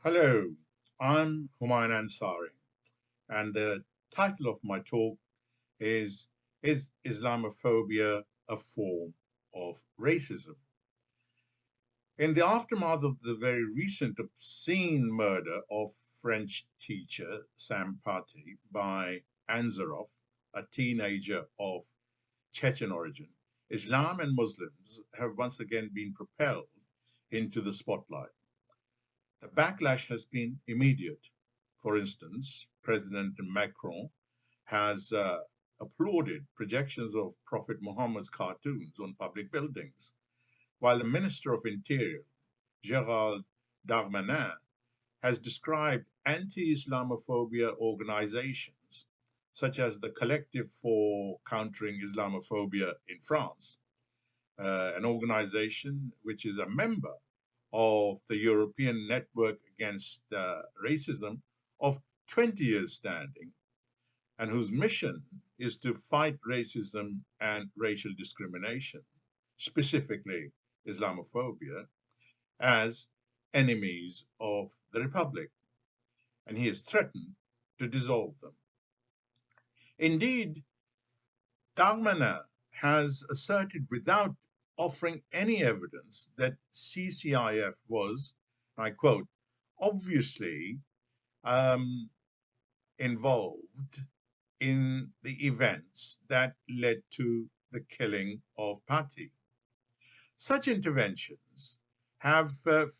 Hello, I'm Humayun Ansari, and the title of my talk is Islamophobia a Form of Racism? In the aftermath of the very recent obscene murder of French teacher Sam Paty by Anzarov, a teenager of Chechen origin, Islam and Muslims have once again been propelled into the spotlight. The backlash has been immediate. For instance, President Macron has applauded projections of Prophet Muhammad's cartoons on public buildings, while the Minister of Interior, Gérald Darmanin, has described anti Islamophobia organizations, such as the Collective for Countering Islamophobia in France, an organization which is a member of the European Network Against Racism of 20 years standing, and whose mission is to fight racism and racial discrimination, specifically Islamophobia, as enemies of the Republic. And he has threatened to dissolve them. Indeed, Darmanin has asserted without offering any evidence that CCIF was, I quote, obviously um, involved in the events that led to the killing of Patti. Such interventions have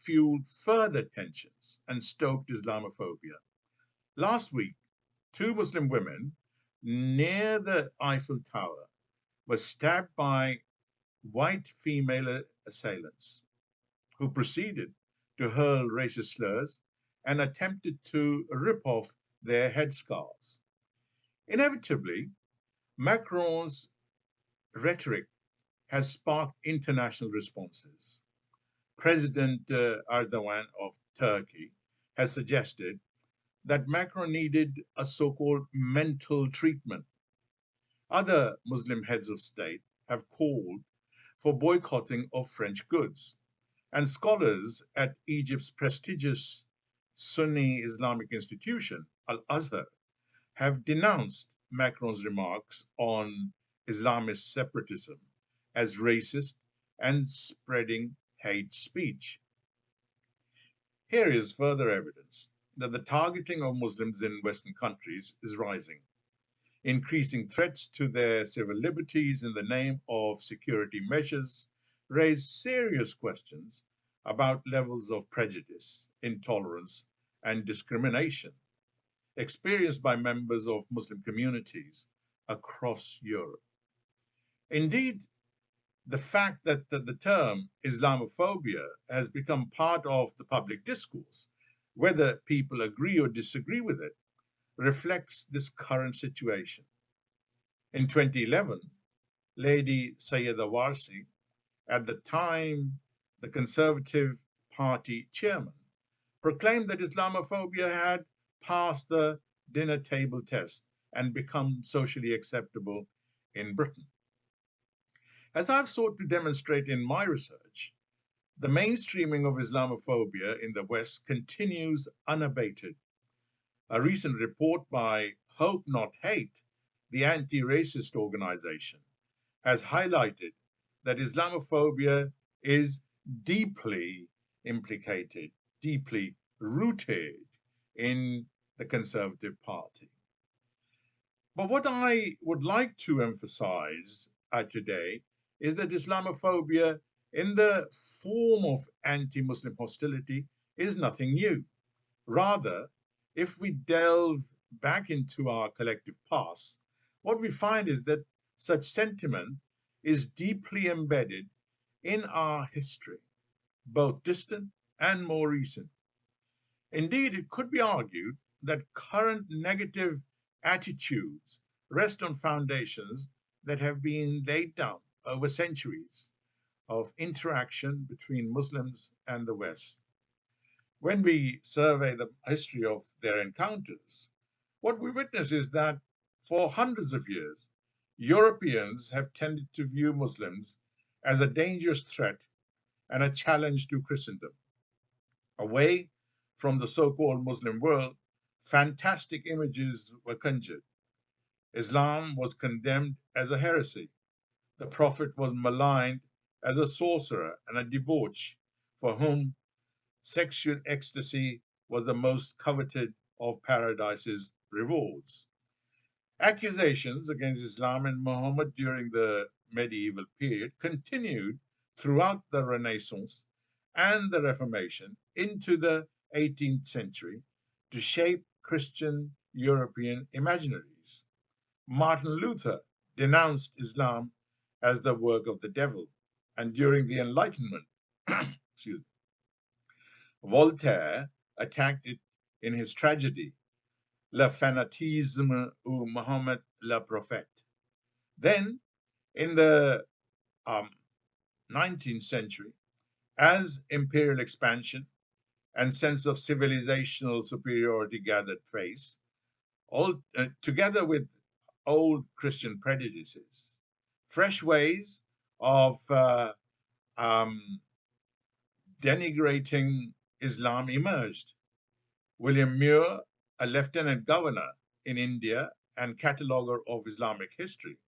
fueled further tensions and stoked Islamophobia. Last week, two Muslim women near the Eiffel Tower were stabbed by white female assailants who proceeded to hurl racist slurs and attempted to rip off their headscarves. Inevitably, Macron's rhetoric has sparked international responses. President Erdogan of Turkey has suggested that Macron needed a so called mental treatment. Other Muslim heads of state have called for boycotting of French goods, and scholars at Egypt's prestigious Sunni Islamic institution, Al Azhar, have denounced Macron's remarks on Islamist separatism as racist and spreading hate speech. Here is further evidence that the targeting of Muslims in Western countries is rising, increasing threats to their civil liberties in the name of security measures raise serious questions about levels of prejudice, intolerance, and discrimination experienced by members of Muslim communities across Europe. Indeed, the fact that the term Islamophobia has become part of the public discourse, whether people agree or disagree with it, reflects this current situation. In 2011, Lady Sayyida Warsi, at the time the Conservative Party chairman, proclaimed that Islamophobia had passed the dinner table test and become socially acceptable in Britain. As I've sought to demonstrate in my research, the mainstreaming of Islamophobia in the West continues unabated. A recent report by Hope Not Hate, the anti racist organization, has highlighted that Islamophobia is deeply implicated, deeply rooted in the Conservative Party. But what I would like to emphasize today is that Islamophobia, in the form of anti Muslim hostility, is nothing new. Rather, if we delve back into our collective past, what we find is that such sentiment is deeply embedded in our history, both distant and more recent. Indeed, it could be argued that current negative attitudes rest on foundations that have been laid down over centuries of interaction between Muslims and the West. When we survey the history of their encounters, what we witness is that for hundreds of years, Europeans have tended to view Muslims as a dangerous threat and a challenge to Christendom, away from the so-called Muslim world, fantastic images were conjured. Islam was condemned as a heresy. The Prophet was maligned as a sorcerer and a debauch for whom sexual ecstasy was the most coveted of paradise's rewards. Accusations against Islam and Muhammad during the medieval period continued throughout the Renaissance and the Reformation into the 18th century to shape Christian European imaginaries. Martin Luther denounced Islam as the work of the devil, and during the Enlightenment, excuse me, Voltaire attacked it in his tragedy, Le fanatisme ou Mohammed le prophète. Then, in the 19th century, as imperial expansion and sense of civilizational superiority gathered pace, together with old Christian prejudices, fresh ways of denigrating Islam emerged. William Muir, a lieutenant governor in India and cataloger of Islamic history,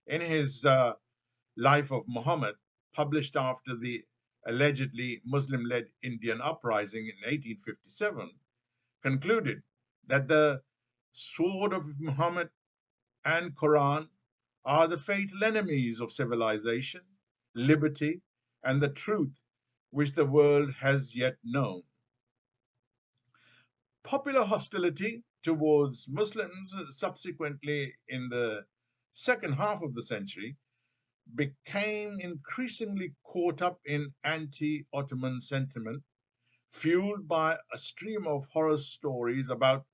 in his Life of Muhammad, published after the allegedly Muslim-led Indian uprising in 1857, concluded that the sword of Muhammad and Quran are the fatal enemies of civilization, liberty, and the truth which the world has yet known. Popular hostility towards Muslims subsequently in the second half of the century became increasingly caught up in anti-Ottoman sentiment, fueled by a stream of horror stories about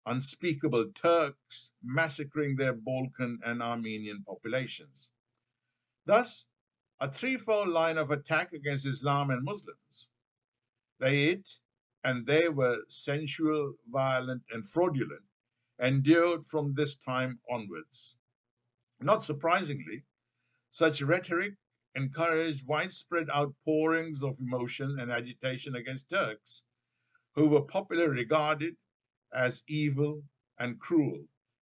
unspeakable Turks massacring their Balkan and Armenian populations. Thus, a threefold line of attack against Islam and Muslims. They were sensual, violent, and fraudulent, endured from this time onwards. Not surprisingly, such rhetoric encouraged widespread outpourings of emotion and agitation against Turks, who were popularly regarded as evil and cruel,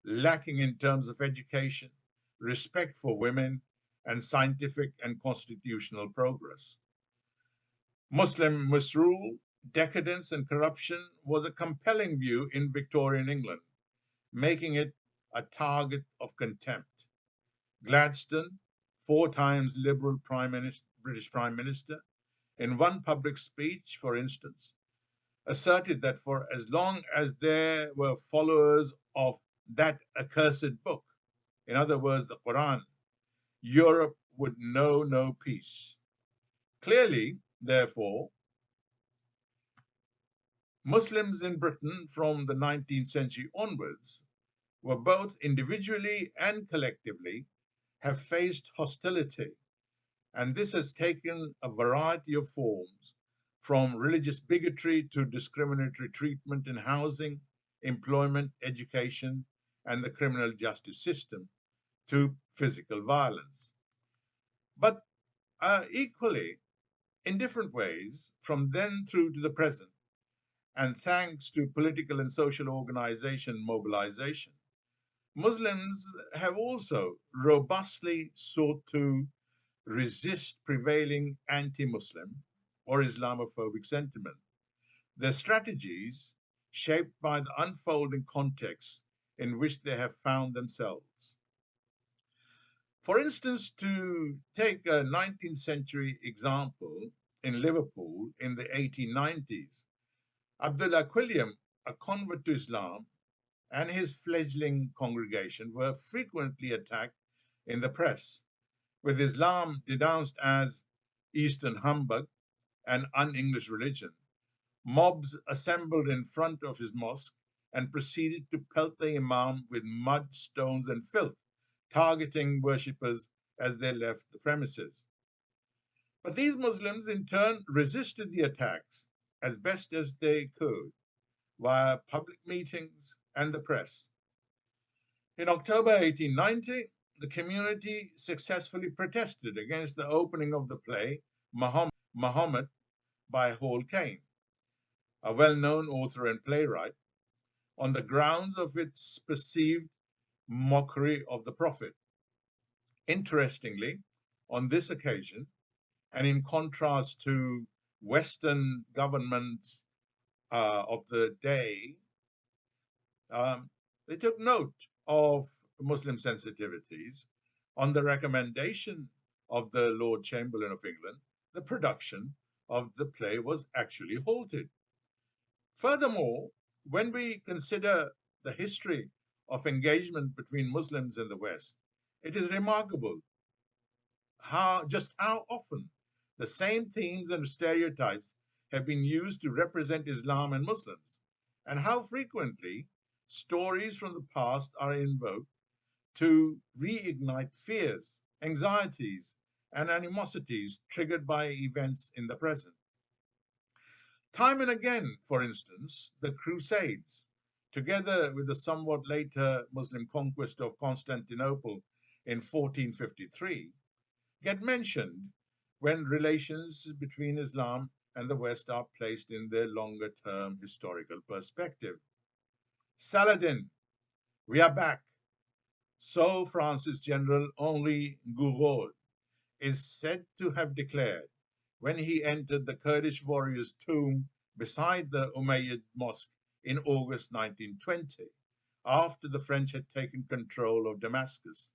lacking in terms of education, respect for women, and scientific and constitutional progress. Muslim misrule, decadence, and corruption was a compelling view in Victorian England, making it a target of contempt. Gladstone, 4 times Liberal British Prime Minister, in one public speech, for instance, asserted that for as long as there were followers of that accursed book, in other words, the Quran, Europe would know no peace. Clearly, therefore, Muslims in Britain from the 19th century onwards were both individually and collectively have faced hostility, and this has taken a variety of forms, from religious bigotry to discriminatory treatment in housing, employment, education, and the criminal justice system, to physical violence. But equally, in different ways, from then through to the present, and thanks to political and social organization mobilization, Muslims have also robustly sought to resist prevailing anti-Muslim or Islamophobic sentiment. Their strategies shaped by the unfolding context in which they have found themselves. For instance, to take a 19th century example, in Liverpool in the 1890s, Abdullah Quilliam, a convert to Islam, and his fledgling congregation were frequently attacked in the press, with Islam denounced as Eastern humbug and un-English religion. Mobs assembled in front of his mosque and proceeded to pelt the imam with mud, stones, and filth, targeting worshippers as they left the premises. But these Muslims in turn resisted the attacks as best as they could via public meetings and the press. In October 1890, the community successfully protested against the opening of the play Muhammad by Hall Caine. a well-known author and playwright, on the grounds of its perceived mockery of the Prophet. Interestingly, on this occasion, and in contrast to Western governments of the day, um, they took note of Muslim sensitivities. On the recommendation of the Lord Chamberlain of England, the production of the play was actually halted. Furthermore, when we consider the history of engagement between Muslims in the West, it is remarkable how often the same themes and stereotypes have been used to represent Islam and Muslims, and how frequently stories from the past are invoked to reignite fears, anxieties, and animosities triggered by events in the present. Time and again, for instance, the Crusades, together with the somewhat later Muslim conquest of Constantinople in 1453, get mentioned when relations between Islam and the West are placed in their longer term historical perspective. Saladin, we are back. So France's General Henri Gouraud is said to have declared when he entered the Kurdish warrior's tomb beside the Umayyad Mosque in August 1920, after the French had taken control of Damascus.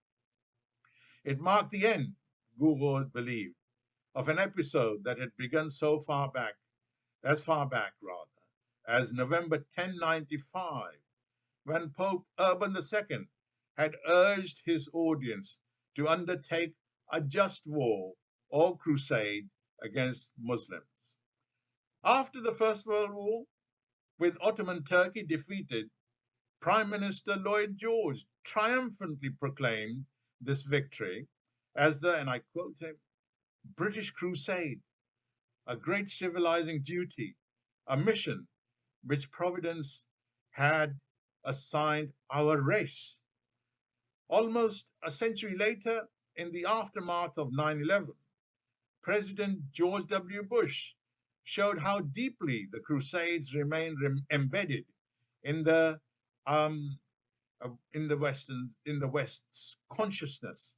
It marked the end, Gouraud believed, of an episode that had begun as far back rather, as November 1095, when Pope Urban II had urged his audience to undertake a just war or crusade against Muslims. After the First World War, with Ottoman Turkey defeated, Prime Minister Lloyd George triumphantly proclaimed this victory as the, and I quote him, British Crusade, a great civilizing duty, a mission which Providence had assigned our race. Almost a century later, in the aftermath of 9/11, President George W. Bush showed how deeply the Crusades remained embedded in the um, in the West's consciousness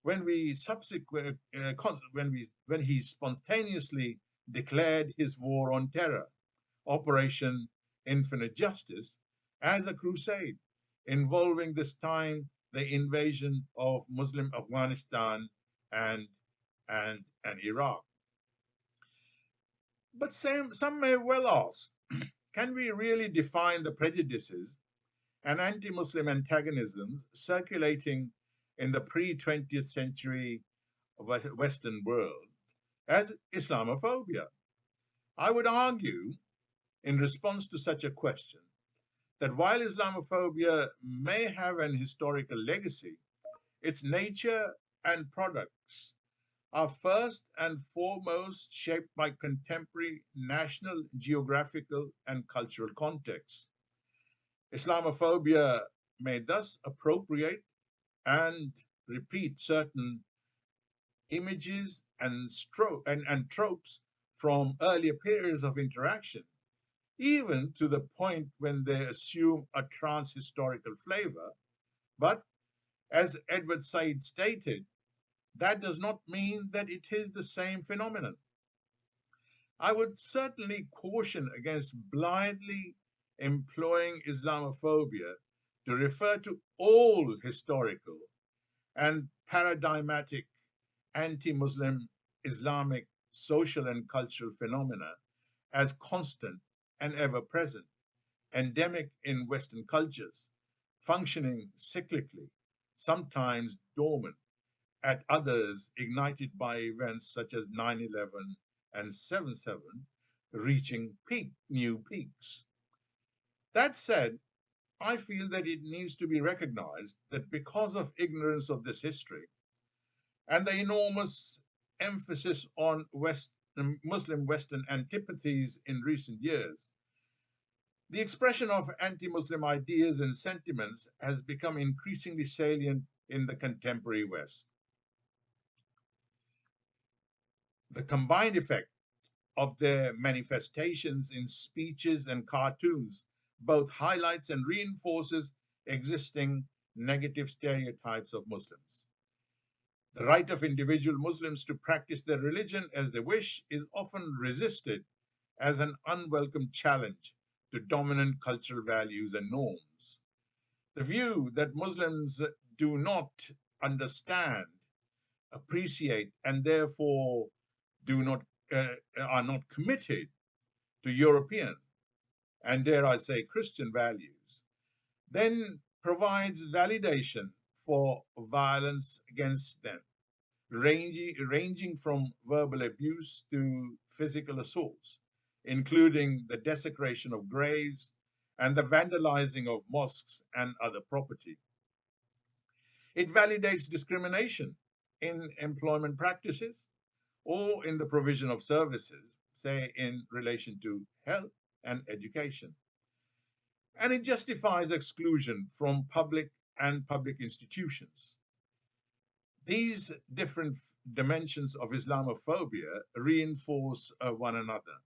when we subsequent when he spontaneously declared his war on terror, Operation Infinite Justice, as a crusade involving this time the invasion of Muslim Afghanistan and and Iraq. But some may well ask, can we really define the prejudices and anti-Muslim antagonisms circulating in the pre-20th century Western world as Islamophobia? I would argue, in response to such a question, that while Islamophobia may have an historical legacy, its nature and products are first and foremost shaped by contemporary national, geographical, and cultural contexts. Islamophobia may thus appropriate and repeat certain images and tropes from earlier periods of interaction, even to the point when they assume a trans-historical flavor. But as Edward Said stated, that does not mean that it is the same phenomenon. I would certainly caution against blindly employing Islamophobia to refer to all historical and paradigmatic anti-Muslim Islamic social and cultural phenomena as constant and ever present, endemic in Western cultures, functioning cyclically, sometimes dormant, at others ignited by events such as 9/11 and 7/7, reaching new peaks. That said, I feel that it needs to be recognized that because of ignorance of this history and the enormous emphasis on Muslim Western antipathies in recent years, the expression of anti-Muslim ideas and sentiments has become increasingly salient in the contemporary West. The combined effect of their manifestations in speeches and cartoons both highlights and reinforces existing negative stereotypes of Muslims. The right of individual Muslims to practice their religion as they wish is often resisted as an unwelcome challenge to dominant cultural values and norms. The view that Muslims do not understand, appreciate, and therefore do not are not committed to European and, dare I say, Christian values, then provides validation for violence against them, ranging from verbal abuse to physical assaults, including the desecration of graves and the vandalizing of mosques and other property. It validates discrimination in employment practices or in the provision of services, say in relation to health and education. And it justifies exclusion from public and public institutions. These different dimensions of Islamophobia reinforce one another.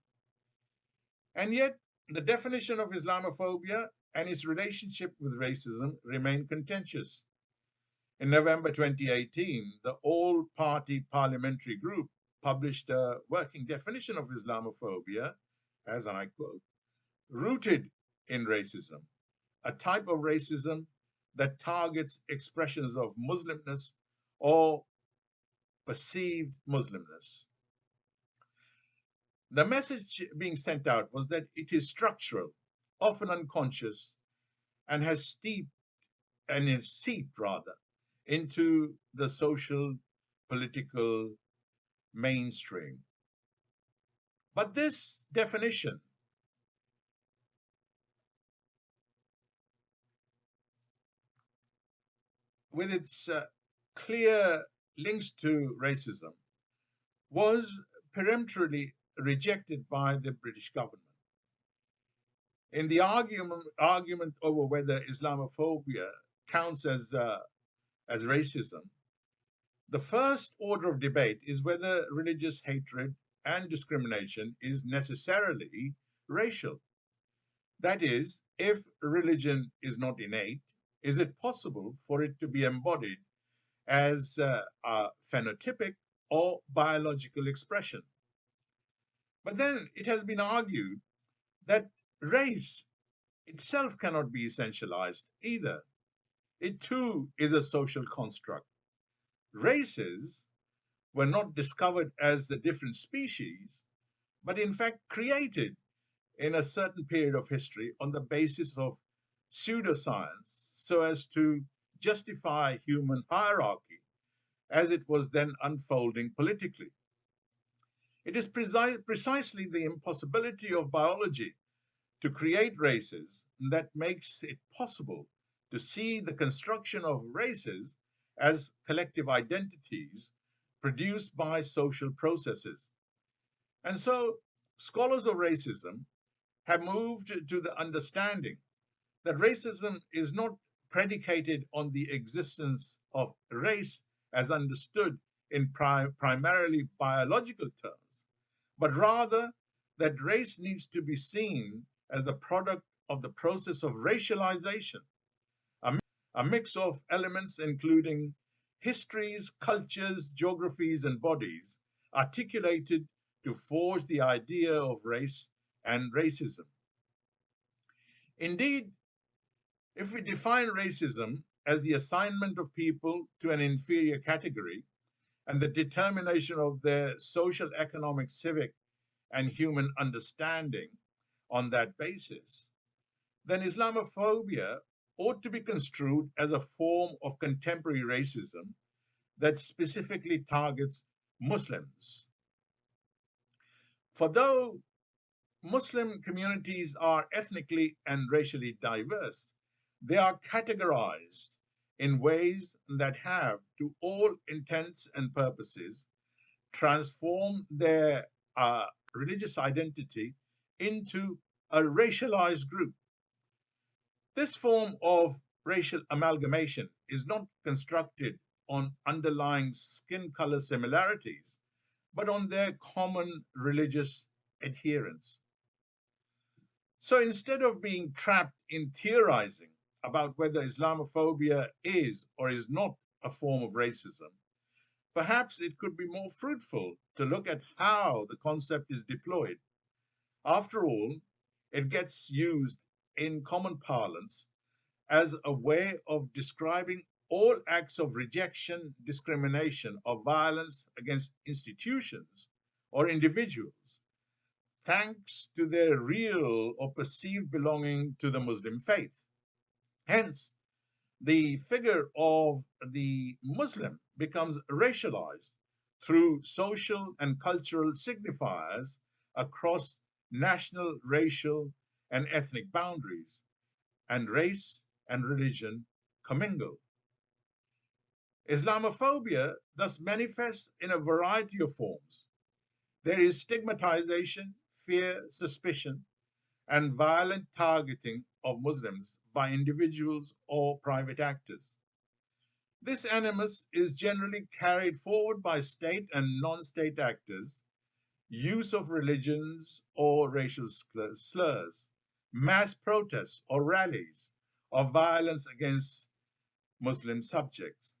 And yet, the definition of Islamophobia and its relationship with racism remain contentious. In November 2018, the All Party Parliamentary Group published a working definition of Islamophobia, as I quote, rooted in racism, a type of racism that targets expressions of Muslimness or perceived Muslimness. The message being sent out was that it is structural, often unconscious, and has is seeped rather into the social, political mainstream. But this definition, with its clear links to racism, was peremptorily rejected by the British government. In the argument over whether Islamophobia counts as racism, the first order of debate is whether religious hatred and discrimination is necessarily racial. That is, if religion is not innate, is it possible for it to be embodied as a phenotypic or biological expression? But then it has been argued that race itself cannot be essentialized either. It too is a social construct. Races were not discovered as the different species, but in fact created in a certain period of history on the basis of pseudoscience so as to justify human hierarchy as it was then unfolding politically. It is precisely the impossibility of biology to create races that makes it possible to see the construction of races as collective identities produced by social processes. And so scholars of racism have moved to the understanding that racism is not predicated on the existence of race as understood in primarily biological terms, but rather that race needs to be seen as the product of the process of racialization, a mix of elements including histories, cultures, geographies, and bodies articulated to forge the idea of race and racism. Indeed, if we define racism as the assignment of people to an inferior category and the determination of their social, economic, civic, and human understanding on that basis, then Islamophobia ought to be construed as a form of contemporary racism that specifically targets Muslims. For though Muslim communities are ethnically and racially diverse, they are categorized in ways that have, to all intents and purposes, transformed their religious identity into a racialized group. This form of racial amalgamation is not constructed on underlying skin color similarities, but on their common religious adherents. So instead of being trapped in theorizing about whether Islamophobia is or is not a form of racism, perhaps it could be more fruitful to look at how the concept is deployed. After all, it gets used in common parlance as a way of describing all acts of rejection, discrimination, or violence against institutions or individuals, thanks to their real or perceived belonging to the Muslim faith. Hence, the figure of the Muslim becomes racialized through social and cultural signifiers across national, racial, and ethnic boundaries, and race and religion commingle. Islamophobia thus manifests in a variety of forms. There is stigmatization, fear, suspicion, and violent targeting of Muslims by individuals or private actors. This animus is generally carried forward by state and non-state actors, use of religions or racial slurs, mass protests or rallies of violence against Muslim subjects,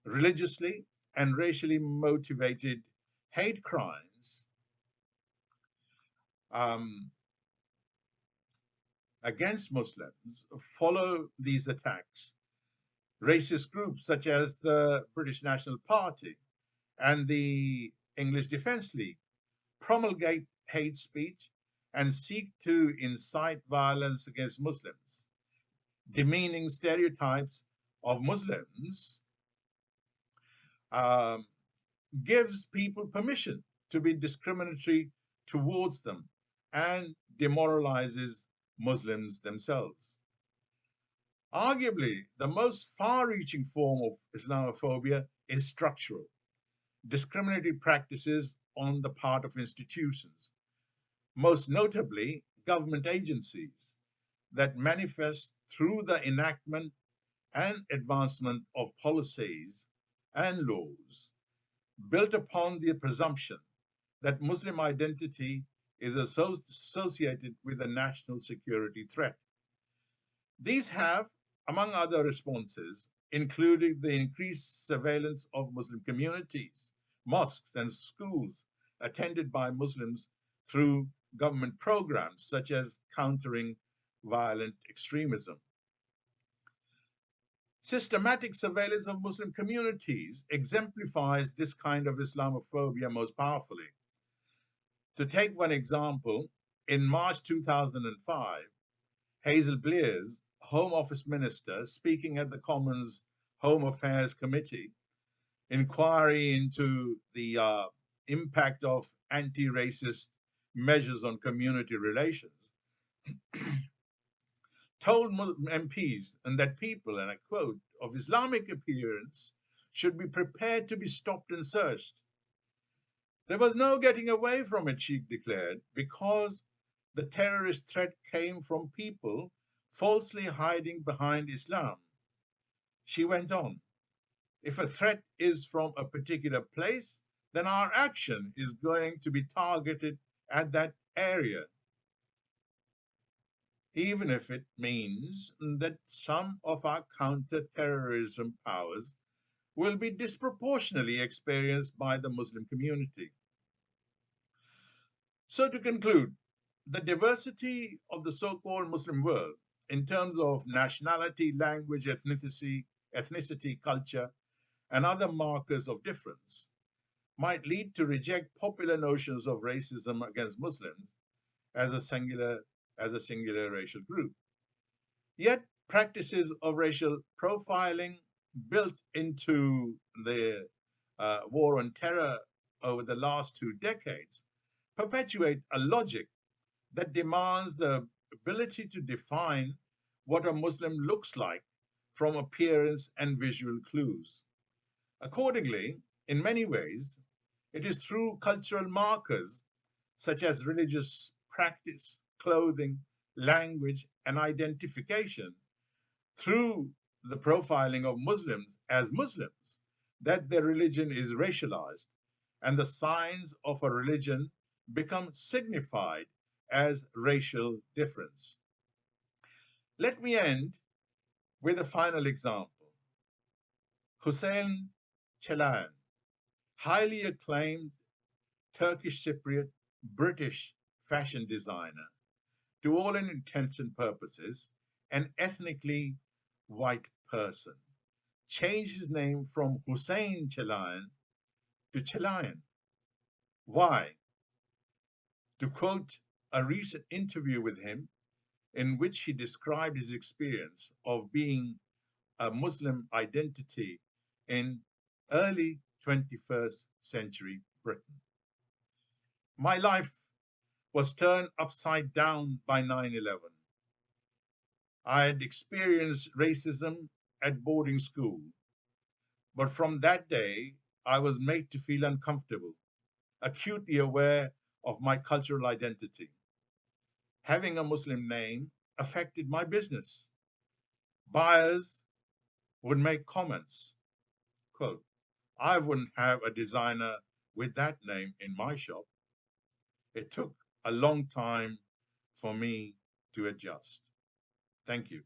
religiously and racially motivated hate crimes um, against Muslims follow these attacks. Racist groups such as the British National Party and the English Defence League promulgate hate speech and seek to incite violence against Muslims, demeaning stereotypes of Muslims, um, gives people permission to be discriminatory towards them and demoralizes Muslims themselves. Arguably, the most far-reaching form of Islamophobia is structural, discriminatory practices on the part of institutions, most notably government agencies, that manifest through the enactment and advancement of policies and laws built upon the presumption that Muslim identity is associated with a national security threat. These have, among other responses, included the increased surveillance of Muslim communities, mosques, and schools attended by Muslims through government programs such as countering violent extremism. Systematic surveillance of Muslim communities exemplifies this kind of Islamophobia most powerfully. To take one example, in March 2005, Hazel Blears, Home Office Minister, speaking at the Commons Home Affairs Committee, inquiry into the impact of anti-racist measures on community relations, told MPs and that people, and I quote, of Islamic appearance should be prepared to be stopped and searched. There was no getting away from it, she declared, because the terrorist threat came from people falsely hiding behind Islam. She went on, if a threat is from a particular place, then our action is going to be targeted at that area, even if it means that some of our counter-terrorism powers will be disproportionately experienced by the Muslim community. So to conclude, the diversity of the so-called Muslim world in terms of nationality, language, ethnicity, culture, and other markers of difference might lead to reject popular notions of racism against Muslims as a singular racial group. Yet practices of racial profiling built into the war on terror over the last 2 decades perpetuate a logic that demands the ability to define what a Muslim looks like from appearance and visual clues. Accordingly, in many ways, it is through cultural markers such as religious practice, clothing, language, and identification, through the profiling of Muslims as Muslims, that their religion is racialized and the signs of a religion become signified as racial difference. Let me end with a final example. Hussein Çelen, highly acclaimed Turkish Cypriot British fashion designer, to all intents and purposes, an ethnically white person, changed his name from Hussein Çelen to Çelayan. Why? To quote a recent interview with him, in which he described his experience of being a Muslim identity in early 21st century Britain. My life was turned upside down by 9/11. I had experienced racism at boarding school, but from that day, I was made to feel uncomfortable, acutely aware of my cultural identity. Having a Muslim name affected my business. Buyers would make comments, quote, I wouldn't have a designer with that name in my shop. It took a long time for me to adjust. Thank you.